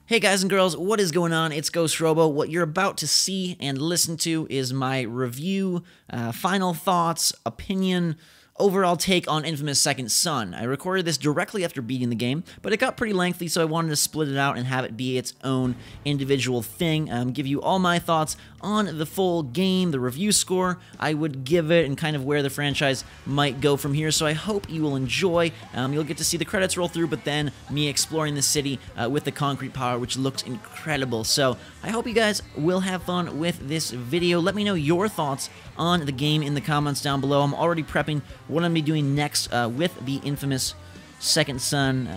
Hey guys and girls, what is going on? It's GhostRobo. What you're about to see and listen to is my review, final thoughts, opinion, overall take on Infamous Second Son. I recorded this directly after beating the game, but it got pretty lengthy, so I wanted to split it out and have it be its own individual thing, give you all my thoughts on the full game, the review score I would give it, and kind of where the franchise might go from here, so I hope you will enjoy. You'll get to see the credits roll through, but then me exploring the city with the concrete power, which looks incredible. So I hope you guys will have fun with this video. Let me know your thoughts on the game in the comments down below. I'm already prepping what I'm going to be doing next with the Infamous Second Son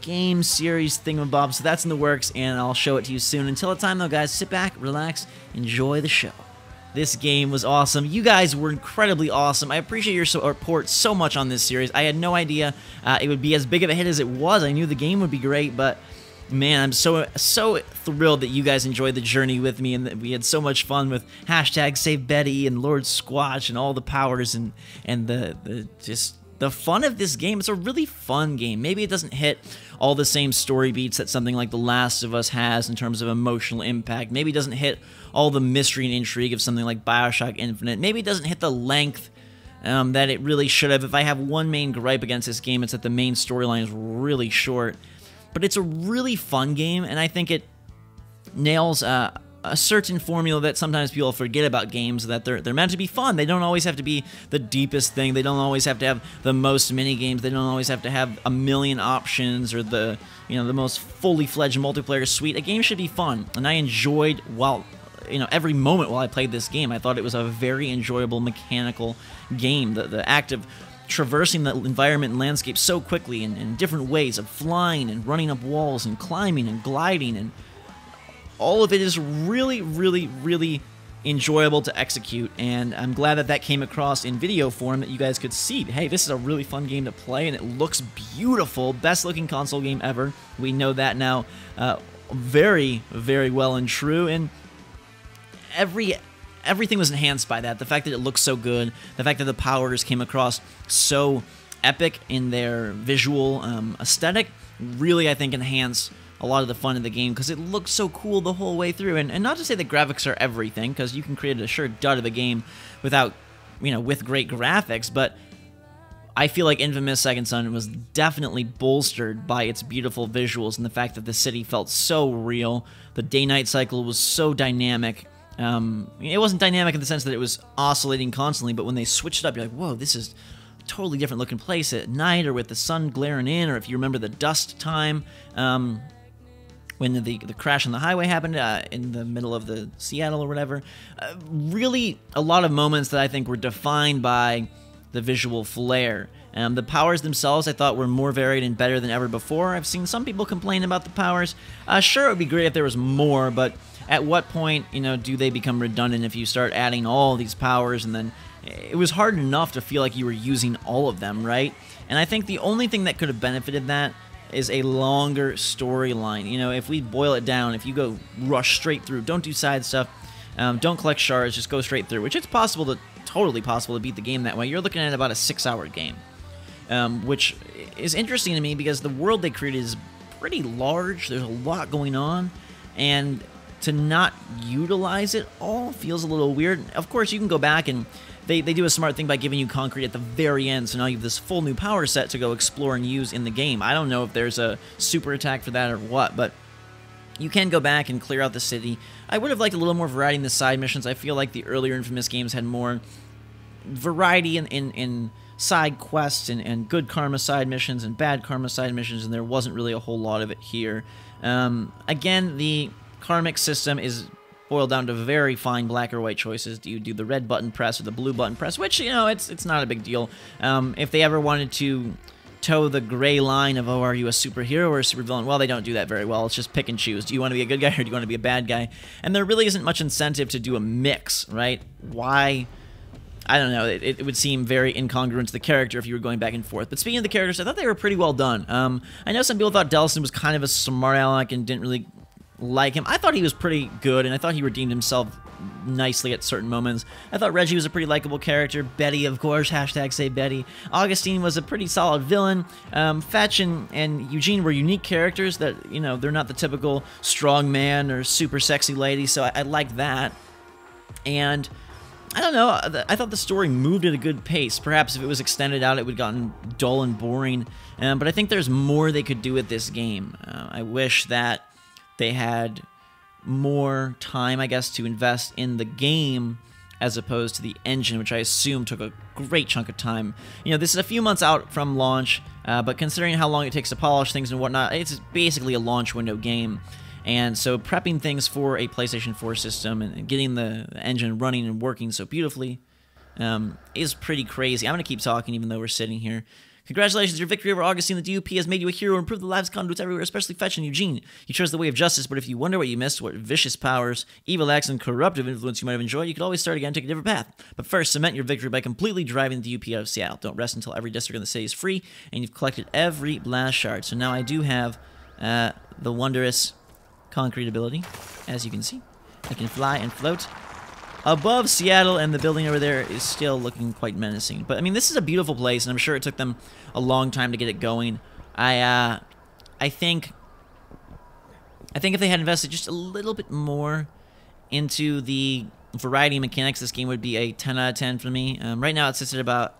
game series thingamabob, so that's in the works, and I'll show it to you soon. Until the time, though, guys, sit back, relax, enjoy the show. This game was awesome. You guys were incredibly awesome. I appreciate your support so much on this series. I had no idea it would be as big of a hit as it was. I knew the game would be great, but man, I'm so thrilled that you guys enjoyed the journey with me and that we had so much fun with #SaveBetty and Lord Squatch and all the powers and the fun of this game. It's a really fun game. Maybe it doesn't hit all the same story beats that something like The Last of Us has in terms of emotional impact. Maybe it doesn't hit all the mystery and intrigue of something like BioShock Infinite. Maybe it doesn't hit the length that it really should have. If I have one main gripe against this game, it's that the main storyline is really short. But it's a really fun game, and I think it nails a certain formula that sometimes people forget about games, that they're meant to be fun. They don't always have to be the deepest thing. They don't always have to have the most mini games. They don't always have to have a million options or the most fully fledged multiplayer suite. A game should be fun, and I enjoyed every moment while I played this game. I thought it was a very enjoyable mechanical game. The act of traversing the environment and landscape so quickly in different ways, of flying and running up walls and climbing and gliding, and all of it is really, really, really enjoyable to execute, and I'm glad that that came across in video form, that you guys could see, hey, this is a really fun game to play, and it looks beautiful. Best looking console game ever. We know that now very, very well and true, and everything was enhanced by that. The fact that it looks so good, the fact that the powers came across so epic in their visual aesthetic, really, I think, enhanced a lot of the fun of the game, because it looks so cool the whole way through. And not to say that graphics are everything, because you can create a sure dud of a game without, with great graphics, but I feel like Infamous Second Son was definitely bolstered by its beautiful visuals and the fact that the city felt so real. The day-night cycle was so dynamic. It wasn't dynamic in the sense that it was oscillating constantly, but when they switched it up, you're like, whoa, this is a totally different looking place at night, or with the sun glaring in, or if you remember the dust time, when the crash on the highway happened in the middle of the Seattle or whatever. Really, a lot of moments that I think were defined by the visual flair. The powers themselves, I thought, were more varied and better than ever before. I've seen some people complain about the powers. Sure, it would be great if there was more, but at what point, do they become redundant if you start adding all these powers? And then it was hard enough to feel like you were using all of them, right? And I think the only thing that could have benefited that is a longer storyline. If we boil it down, if you go rush straight through, don't do side stuff, don't collect shards, just go straight through, which it's totally possible to beat the game that way. You're looking at about a 6-hour game, which is interesting to me because the world they created is pretty large. There's a lot going on, and to not utilize it all feels a little weird. Of course, you can go back and they do a smart thing by giving you concrete at the very end, so now you have this full new power set to go explore and use in the game. I don't know if there's a super attack for that or what, but you can go back and clear out the city. I would have liked a little more variety in the side missions. I feel like the earlier Infamous games had more variety in side quests and good karma side missions and bad karma side missions, and there wasn't really a whole lot of it here. Again, the karmic system is boiled down to very fine black or white choices. Do you do the red button press or the blue button press? Which, it's not a big deal. If they ever wanted to toe the gray line of, oh, are you a superhero or a supervillain? Well, they don't do that very well. It's just pick and choose. Do you want to be a good guy or do you want to be a bad guy? And there really isn't much incentive to do a mix, right? Why? I don't know. It would seem very incongruent to the character if you were going back and forth. But speaking of the characters, I thought they were pretty well done. I know some people thought Delson was kind of a smart aleck and didn't really like him. I thought he was pretty good, and I thought he redeemed himself nicely at certain moments. I thought Reggie was a pretty likable character. Betty, of course, hashtag say Betty. Augustine was a pretty solid villain. Fetch and Eugene were unique characters that, you know, they're not the typical strong man or super sexy lady, so I liked that. And I don't know, I thought the story moved at a good pace. Perhaps if it was extended out, it would have gotten dull and boring. But I think there's more they could do with this game. I wish that they had more time, I guess, to invest in the game as opposed to the engine, which I assume took a great chunk of time. You know, this is a few months out from launch, but considering how long it takes to polish things and whatnot, it's basically a launch window game. And so prepping things for a PlayStation 4 system and getting the engine running and working so beautifully is pretty crazy. I'm going to keep talking even though we're sitting here. Congratulations, your victory over Augustine. The DUP has made you a hero and improved the lives of conduits everywhere, especially Fetch and Eugene. You chose the way of justice, but if you wonder what you missed, what vicious powers, evil acts, and corruptive influence you might have enjoyed, you could always start again and take a different path. But first, cement your victory by completely driving the DUP out of Seattle. Don't rest until every district in the city is free, and you've collected every blast shard. So now I do have the wondrous concrete ability, as you can see. I can fly and float above Seattle, and the building over there is still looking quite menacing. But I mean, this is a beautiful place, and I'm sure it took them a long time to get it going. I think if they had invested just a little bit more into the variety of mechanics, this game would be a 10 out of 10 for me. Right now, it sits at about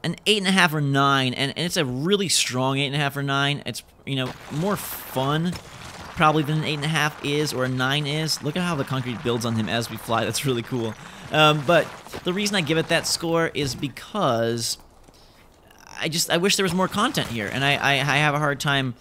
an 8.5 or 9, and it's a really strong 8.5 or 9. It's, you know, more fun probably than an 8.5 is or a 9 is. Look at how the concrete builds on him as we fly. That's really cool. But the reason I give it that score is because I wish there was more content here, and I have a hard time,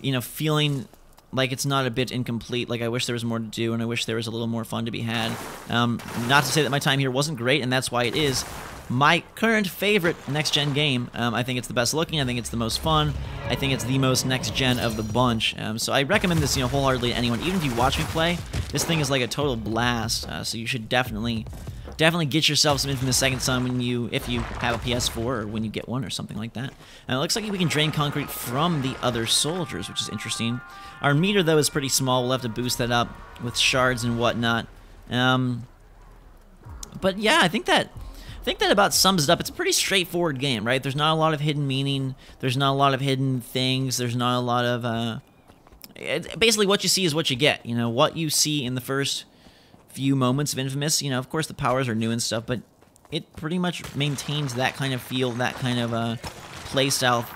you know, feeling like it's not a bit incomplete. Like, I wish there was more to do, and I wish there was a little more fun to be had. Not to say that my time here wasn't great, and that's why it is my current favorite next-gen game. I think it's the best looking. I think it's the most fun. I think it's the most next-gen of the bunch. So I recommend this, you know, wholeheartedly to anyone. Even if you watch me play, this thing is like a total blast. So you should definitely get yourself some Infamous Second Son if you have a PS4 or when you get one or something like that. And it looks like we can drain concrete from the other soldiers, which is interesting. Our meter, though, is pretty small. We'll have to boost that up with shards and whatnot. But yeah, I think that about sums it up. It's a pretty straightforward game, right? There's not a lot of hidden meaning. There's not a lot of hidden things. There's not a lot of... basically, what you see is what you get. You know, what you see in the first few moments of Infamous, you know, of course the powers are new and stuff, but it pretty much maintains that kind of feel, that kind of playstyle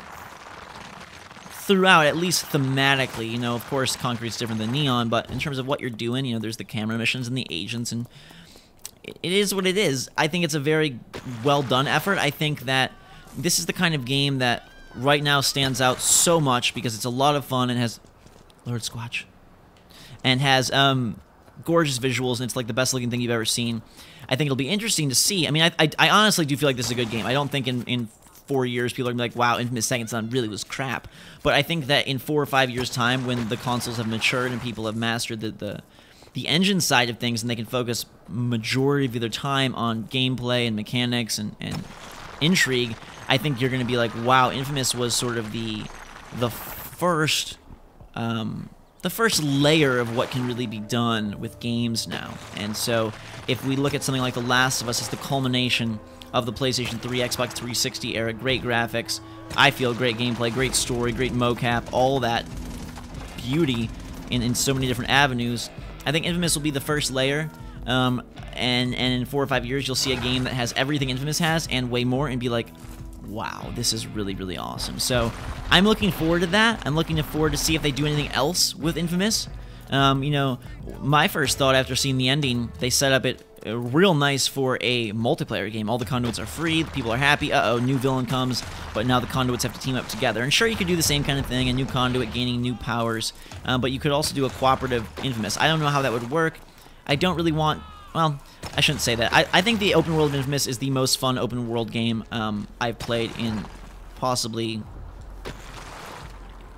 throughout, at least thematically. You know, of course, Concrete's different than Neon, but in terms of what you're doing, you know, there's the camera missions and the agents, and it is what it is. I think it's a very well-done effort. I think that this is the kind of game that right now stands out so much because it's a lot of fun and has... Lord Squatch. And has gorgeous visuals, and it's like the best-looking thing you've ever seen. I think it'll be interesting to see. I mean, I honestly do feel like this is a good game. I don't think in 4 years people are going to be like, wow, Infamous Second Son really was crap. But I think that in 4 or 5 years' time, when the consoles have matured and people have mastered the engine side of things, and they can focus majority of their time on gameplay and mechanics and intrigue, I think you're going to be like, wow, Infamous was sort of the first layer of what can really be done with games now. And so if we look at something like The Last of Us as the culmination of the PlayStation 3, Xbox 360 era, great graphics, I feel great gameplay, great story, great mocap, all that beauty in so many different avenues, I think Infamous will be the first layer, and in 4 or 5 years, you'll see a game that has everything Infamous has and way more, and be like, wow, this is really, really awesome. So I'm looking forward to that. I'm looking forward to see if they do anything else with Infamous. You know, my first thought after seeing the ending, they set up it real nice for a multiplayer game. All the conduits are free, the people are happy, uh-oh, new villain comes, but now the conduits have to team up together. And sure, you could do the same kind of thing, a new conduit gaining new powers, but you could also do a cooperative Infamous. I don't know how that would work. I don't really want... Well, I shouldn't say that. I think the open world of Infamous is the most fun open world game I've played in possibly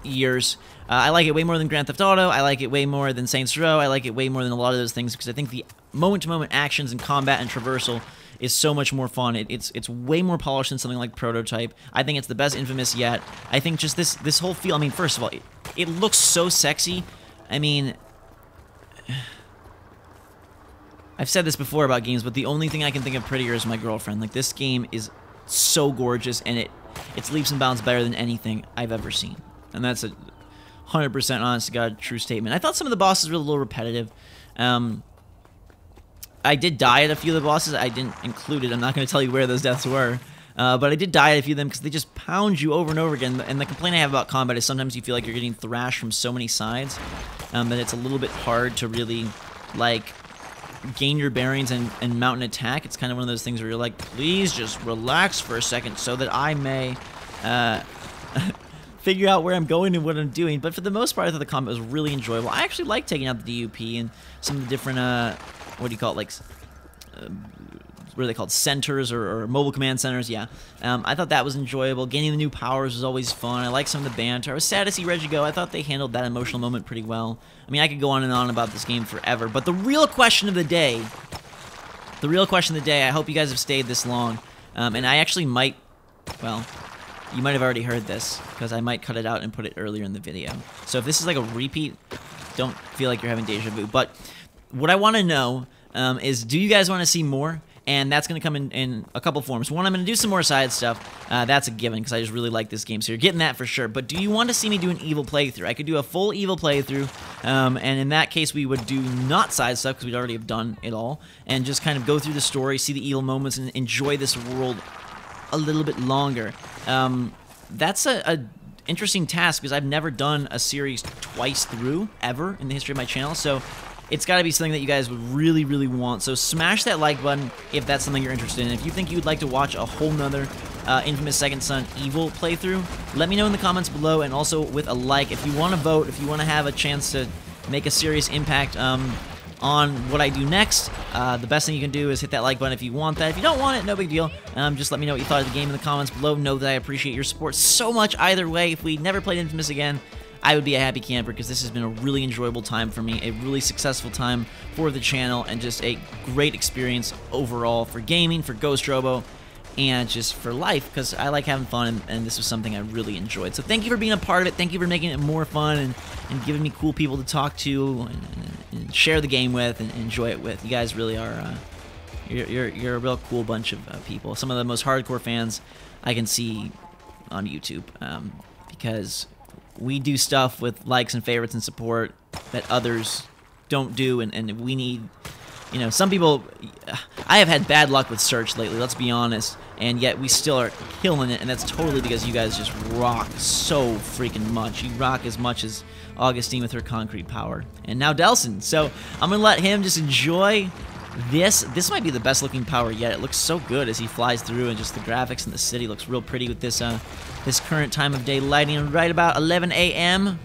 years. I like it way more than Grand Theft Auto. I like it way more than Saints Row. I like it way more than a lot of those things because I think the moment-to-moment actions and combat and traversal is so much more fun. It's way more polished than something like Prototype. I think it's the best Infamous yet. I think just this whole feel, I mean, first of all, it looks so sexy. I mean... I've said this before about games, but the only thing I can think of prettier is my girlfriend. Like, this game is so gorgeous, and it's leaps and bounds better than anything I've ever seen. And that's a 100% honest to God true statement. I thought some of the bosses were a little repetitive. I did die at a few of the bosses. I didn't include it. I'm not going to tell you where those deaths were. But I did die at a few of them because they just pound you over and over again. And the complaint I have about combat is sometimes you feel like you're getting thrashed from so many sides that it's a little bit hard to really, like, gain your bearings and mount an attack. It's kind of one of those things where you're like, please just relax for a second so that I may figure out where I'm going and what I'm doing. But for the most part, I thought the combat was really enjoyable. I actually like taking out the DUP and some of the different, what do you call it, like, what are they called, centers or mobile command centers, yeah. I thought that was enjoyable. Gaining the new powers was always fun. I like some of the banter. I was sad to see Reggie go. I thought they handled that emotional moment pretty well. I mean, I could go on and on about this game forever, but the real question of the day, I hope you guys have stayed this long, and I actually might, well, you might have already heard this, because I might cut it out and put it earlier in the video. So if this is like a repeat, don't feel like you're having deja vu. But what I want to know is, do you guys want to see more? And that's going to come in a couple forms. One, I'm going to do some more side stuff. That's a given, because I just really like this game. So you're getting that for sure. But do you want to see me do an evil playthrough? I could do a full evil playthrough. And in that case, we would do not side stuff, because we'd already have done it all. And just kind of go through the story, see the evil moments, and enjoy this world a little bit longer. That's a interesting task, because I've never done a series twice through, ever, in the history of my channel. So it's got to be something that you guys would really, really want. So smash that like button if that's something you're interested in. If you think you'd like to watch a whole nother Infamous Second Son Evil playthrough, let me know in the comments below, and also with a like. If you want to vote, if you want to have a chance to make a serious impact on what I do next, the best thing you can do is hit that like button if you want that. If you don't want it, no big deal. Just let me know what you thought of the game in the comments below. Know that I appreciate your support so much either way. If we never played Infamous again, I would be a happy camper, because this has been a really enjoyable time for me, a really successful time for the channel, and just a great experience overall for gaming, for GhostRobo, and just for life, because I like having fun, and this was something I really enjoyed. So thank you for being a part of it. Thank you for making it more fun and giving me cool people to talk to and share the game with and enjoy it with. You guys really are you're a real cool bunch of people. Some of the most hardcore fans I can see on YouTube, because we do stuff with likes and favorites and support that others don't do, and we need, you know, some people, I have had bad luck with search lately, let's be honest, and yet we still are killing it, and that's totally because you guys just rock so freaking much. You rock as much as Augustine with her concrete power, and now Delson. So I'm gonna let him just enjoy this. This might be the best looking power yet. It looks so good as he flies through, and just the graphics in the city looks real pretty with this this current time of day lighting right about 11 a.m.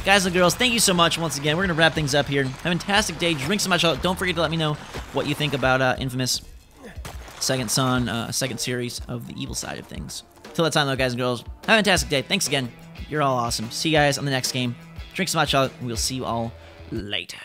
Guys and girls, thank you so much once again. We're going to wrap things up here. Have a fantastic day. Drink so much. Don't forget to let me know what you think about Infamous Second Son, second series of the evil side of things. Till that time, though, guys and girls, have a fantastic day. Thanks again. You're all awesome. See you guys on the next game. Drink so much, and we'll see you all later.